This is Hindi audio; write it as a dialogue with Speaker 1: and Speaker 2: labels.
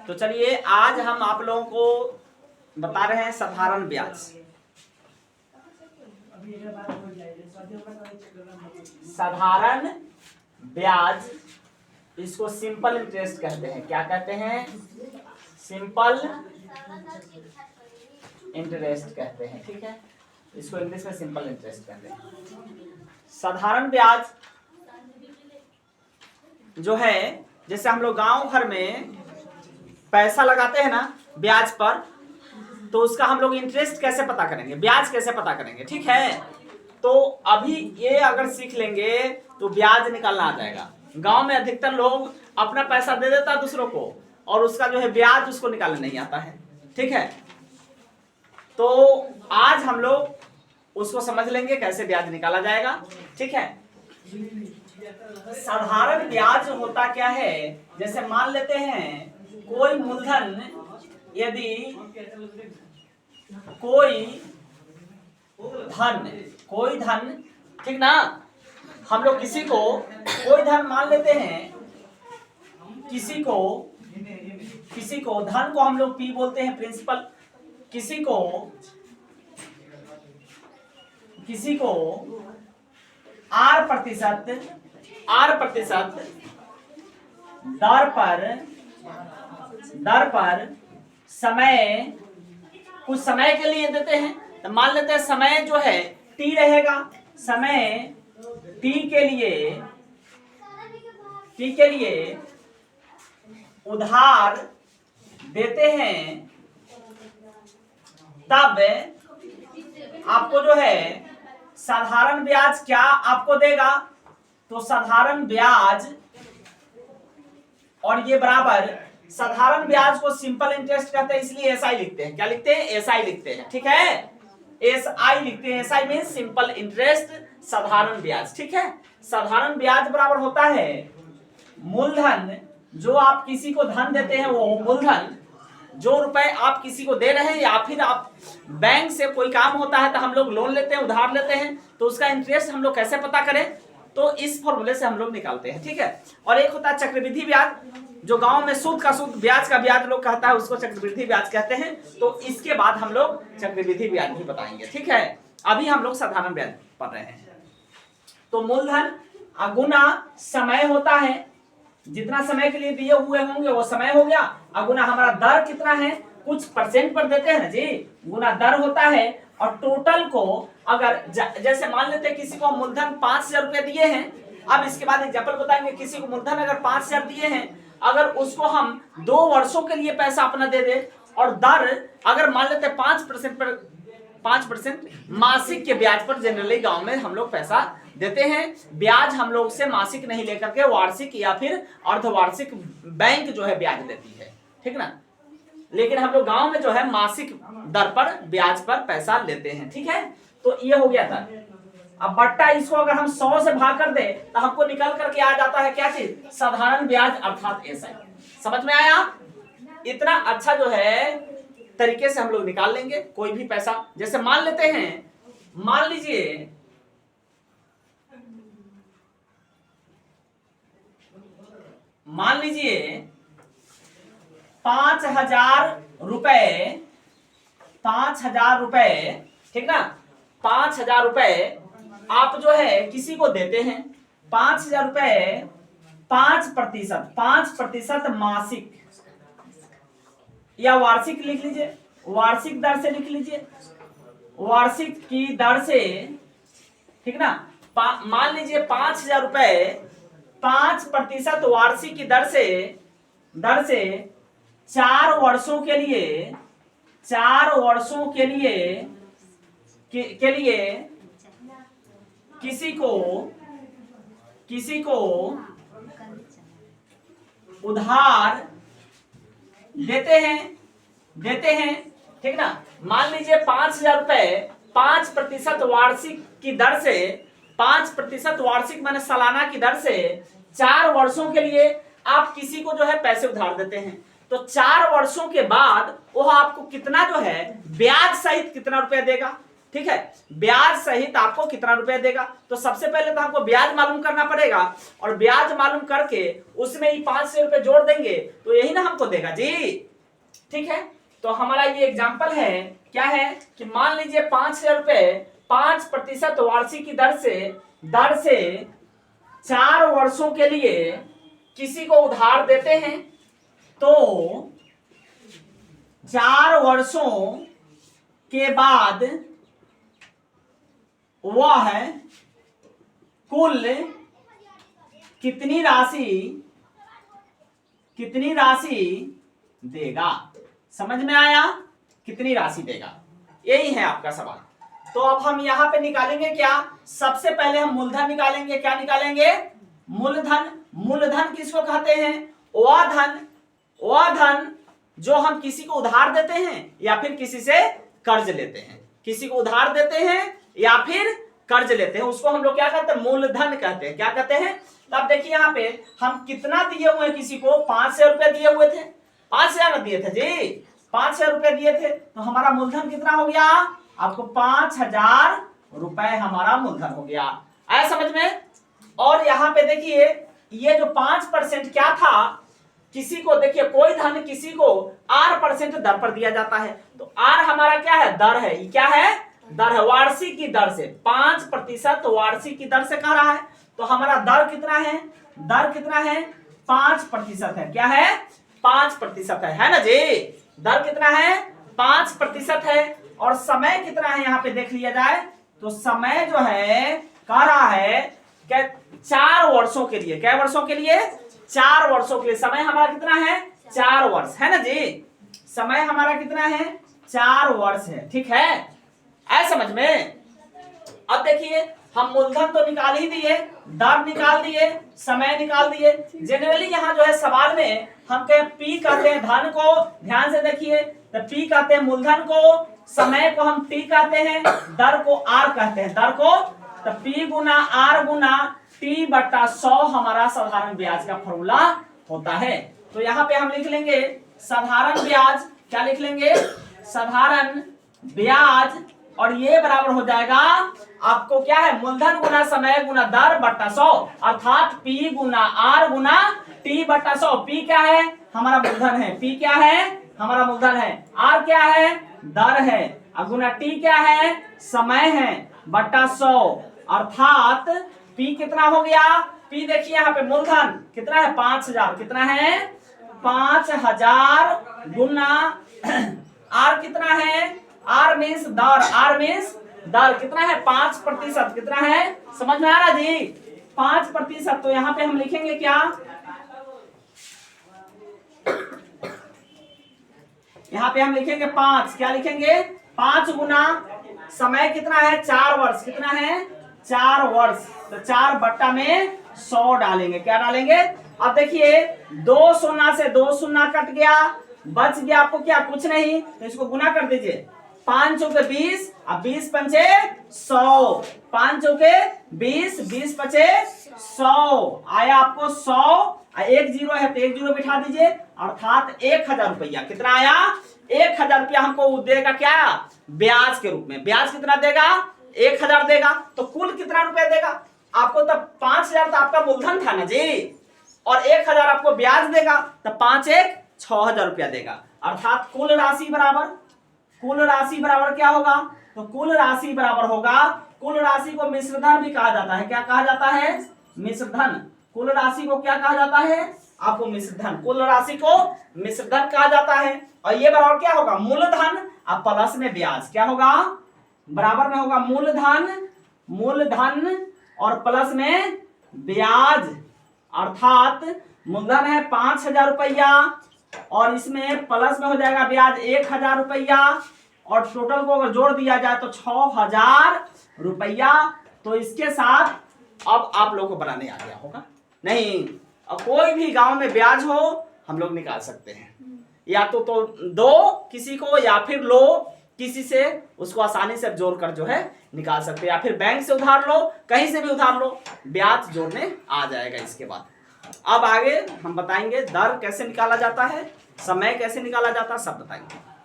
Speaker 1: तो चलिए आज हम आप लोगों को बता रहे हैं साधारण ब्याज। साधारण ब्याज, इसको सिंपल इंटरेस्ट कहते हैं। क्या कहते हैं? सिंपल इंटरेस्ट कहते हैं। ठीक है, इसको इंग्लिश में सिंपल इंटरेस्ट कहते हैं। साधारण ब्याज जो है, जैसे हम लोग गांव घर में पैसा लगाते हैं ना ब्याज पर, तो उसका हम लोग इंटरेस्ट कैसे पता करेंगे, ब्याज कैसे पता करेंगे? ठीक है, तो अभी ये अगर सीख लेंगे तो ब्याज निकालना आ जाएगा। गांव में अधिकतर लोग अपना पैसा दे देता है दूसरों को, और उसका जो है ब्याज उसको निकालना नहीं आता है। ठीक है, तो आज हम लोग उसको समझ लेंगे कैसे ब्याज निकाला जाएगा। ठीक है, साधारण ब्याज होता क्या है? जैसे मान लेते हैं कोई मूलधन, यदि कोई धन, ठीक ना, हम लोग किसी को कोई धन मान लेते हैं, किसी को धन को हम लोग पी बोलते हैं, प्रिंसिपल। किसी को आर प्रतिशत दर पर समय, कुछ समय के लिए देते हैं। तो मान लेते हैं समय जो है टी रहेगा, समय टी के लिए उधार देते हैं, तब आपको जो है साधारण ब्याज क्या आपको देगा? तो साधारण ब्याज, और ये बराबर, साधारण ब्याज को सिंपल इंटरेस्ट कहते हैं, इसलिए एसआई लिखते हैं। क्या लिखते हैं? एसआई लिखते हैं। ठीक है, एसआई लिखते हैं। एसआई मीन सिंपल इंटरेस्ट, साधारण ब्याज। ठीक है, साधारण ब्याज बराबर होता है मूलधन, जो आप किसी को धन देते हैं, वो मूलधन, जो रुपए आप किसी को दे रहे हैं, या फिर आप बैंक से कोई काम होता है तो हम लोग लोन लेते हैं, उधार लेते हैं, तो उसका इंटरेस्ट हम लोग कैसे पता करें? तो इस फॉर्मूले से हम लोग निकालते हैं। ठीक है, और एक होता है चक्रवृद्धि ब्याज, जो गांव में सूद का सूद, ब्याज का ब्याज लोग कहता है, उसको चक्रवृद्धि ब्याज कहते हैं। तो इसके बाद हम लोग चक्रवृद्धि ब्याज भी बताएंगे। ठीक है, अभी हम लोग साधारण ब्याज पढ़ रहे हैं। तो मूलधन अगुना समय होता है, जितना समय के लिए दिए हुए होंगे वो समय हो गया, अगुना हमारा दर कितना है, कुछ परसेंट पर देते हैं ना जी, गुना दर होता है। और टोटल को अगर जैसे मान लेते हैं किसी को मूलधन 5,000 रुपए दिए हैं, अब इसके बाद एग्जांपल बताएंगे। किसी को मूलधन अगर 5,000 दिए हैं, अगर उसको हम 2 वर्षों के लिए पैसा अपना दे दे, और दर अगर मान लेते हैं 5% मासिक के ब्याज पर, जनरली गांव में हम लोग पैसा देते हैं। ब्याज हम लोग से मासिक नहीं लेकर के वार्षिक या फिर अर्धवार्षिक बैंक जो है ब्याज देती है। ठीक ना, लेकिन हम लोग गांव में जो है मासिक दर पर ब्याज पर पैसा लेते हैं। ठीक है, तो ये हो गया था। अब बट्टा इसको अगर हम 100 से भाग कर दे तो हमको निकल करके आ जाता है क्या चीज? साधारण ब्याज अर्थात एसआई। समझ में आया? इतना अच्छा जो है तरीके से हम लोग निकाल लेंगे कोई भी पैसा। जैसे मान लेते हैं, मान लीजिए ₹5,000, ठीक ना, 5,000 रुपए आप जो है किसी को देते हैं। 5,000 रुपए 5% मासिक या वार्षिक लिख लीजिए, वार्षिक दर से लिख लीजिए, वार्षिक की दर से। ठीक ना, मान लीजिए 5,000 रुपए 5% वार्षिक की दर से 4 वर्षों के लिए किसी को उधार देते हैं। ठीक ना, मान लीजिए 5,000 रुपए 5% वार्षिक की दर से, 5% वार्षिक माने सालाना की दर से 4 वर्षों के लिए आप किसी को जो है पैसे उधार देते हैं। तो 4 वर्षों के बाद वो आपको कितना जो है ब्याज सहित कितना रुपया देगा? ठीक है, ब्याज सहित आपको कितना रुपया देगा। तो सबसे पहले तो हमको ब्याज मालूम करना पड़ेगा, और ब्याज मालूम करके उसमें ही 500 रुपए जोड़ देंगे तो यही ना हमको देगा जी। ठीक है, तो हमारा ये एग्जाम्पल है, क्या है कि मान लीजिए 500 रुपए 5% वार्षिक की दर से 4 वर्षों के लिए किसी को उधार देते हैं, तो 4 वर्षों के बाद वह कुल कितनी राशि देगा। समझ में आया, कितनी राशि देगा, यही है आपका सवाल। तो अब हम यहां पे निकालेंगे क्या, सबसे पहले हम मूलधन निकालेंगे। क्या निकालेंगे, मूलधन। मूलधन किसको कहते हैं, वह धन जो हम किसी को उधार देते हैं या फिर किसी से कर्ज लेते हैं। किसी को उधार देते हैं या फिर कर्ज लेते हैं, उसको हम लोग क्या कहते हैं, मूलधन कहते हैं। क्या कहते हैं, तब देखिए यहाँ पे हम कितना दिए हुए हैं, किसी को 500 रुपए दिए हुए थे, 5000 दिए थे जी, 5000 रुपए दिए थे, तो हमारा मूलधन कितना हो गया, आपको 5000 रुपए हमारा मूलधन हो गया। आया समझ में। और यहाँ पे देखिए ये जो 5% क्या था, किसी को देखिए कोई धन किसी को R% दर पर दिया जाता है, तो R हमारा क्या है, दर है। ये क्या है, दर है, वार्षिक की दर से 5% वार्षिक की दर से कह रहा है। तो हमारा दर कितना है, दर कितना है, 5% है। क्या है, 5% है ना जी। दर कितना है, 5% है। और समय कितना है, यहाँ पे देख लिया जाए तो समय जो है कह रहा है क्या, 4 वर्षों के लिए। क्या वर्षों के लिए, 4 वर्षों के लिए। समय हमारा कितना है, 4 वर्ष है ना जी। समय हमारा कितना है, 4 वर्ष है। ठीक है, ऐ समझ में। अब देखिए हम मूलधन तो निकाल ही दिए, दर निकाल दिए, समय निकाल दिए। जनरली यहाँ जो है सवाल में हम कहे पी कहते हैं धन को, ध्यान से देखिए, तो पी कहते हैं मूलधन को, समय को हम टी कहते हैं, दर को आर कहते हैं, दर को। तो पी गुना आर गुना टी बटा 100 हमारा साधारण ब्याज का फॉर्मूला होता है। तो यहाँ पे हम लिख लेंगे साधारण ब्याज। क्या लिख लेंगे, साधारण ब्याज, और ये बराबर हो जाएगा आपको क्या है, मूलधन गुना समय गुना दर बटा 100, अर्थात पी गुना आर गुना टी बटा 100। पी क्या है, हमारा मूलधन है, पी क्या है, हमारा मूलधन है, आर क्या है, दर है, गुना टी क्या है, समय है, बटा 100, अर्थात पी कितना हो गया, पी देखिए यहाँ पे मूलधन कितना है, 5000। कितना है, 5000 गुना आर कितना है, आर मीन्स दर, आर मीन्स दर कितना है, 5%। कितना है, समझ में आ रहा जी, 5%। तो यहाँ पे हम लिखेंगे क्या, यहाँ पे हम लिखेंगे 5। क्या लिखेंगे, 5 गुना समय कितना है, 4 वर्ष। कितना है, 4 वर्ष। तो 4 बट्टा में 100 डालेंगे। क्या डालेंगे, अब देखिए 2 शून्य से 2 शून्य कट गया, बच गया आपको क्या, कुछ नहीं। तो इसको गुना कर दीजिए, 5 चौके 20, अब 20 पंचे 100, 5 चौके 20, 20 पंचे 100, आया आपको 100। एक जीरो है तो एक जीरो बिठा दीजिए, अर्थात 1000 रुपया। कितना आया, 1000 रुपया हमको देगा क्या, ब्याज के रूप में। ब्याज कितना देगा, 1000 देगा। तो कुल कितना रुपया देगा आपको, तब 5000 तो आपका मूलधन था ना जी, और 1000 आपको ब्याज देगा, तब 5 1 6000 रुपया देगा। अर्थात कुल राशि बराबर क्या होगा, तो कुल राशि बराबर होगा, कुल राशि को मिश्रधन भी कहा जाता है। क्या कहा जाता है, मिश्रधन। कुल राशि को क्या कहा जाता है, आपको मिश्रधन, कुल राशि को मिश्रधन कहा जाता है। और ये बराबर क्या होगा, मूलधन अब प्लस में ब्याज। क्या होगा, बराबर में होगा मूलधन और प्लस में ब्याज, अर्थात मूलधन है 5000 रुपया और इसमें प्लस में हो जाएगा ब्याज 1000 रुपया, और टोटल को अगर जोड़ दिया जाए तो 6000 रुपया। तो इसके साथ अब आप लोगों को बनाने आ गया होगा नहीं, अब कोई भी गांव में ब्याज हो हम लोग निकाल सकते हैं, या तो दो किसी को या फिर लो किसी से, उसको आसानी से जोड़कर जो है निकाल सकते हैं, या फिर बैंक से उधार लो, कहीं से भी उधार लो, ब्याज जोड़ने आ जाएगा। इसके बाद अब आगे हम बताएंगे दर कैसे निकाला जाता है, समय कैसे निकाला जाता है, सब बताएंगे।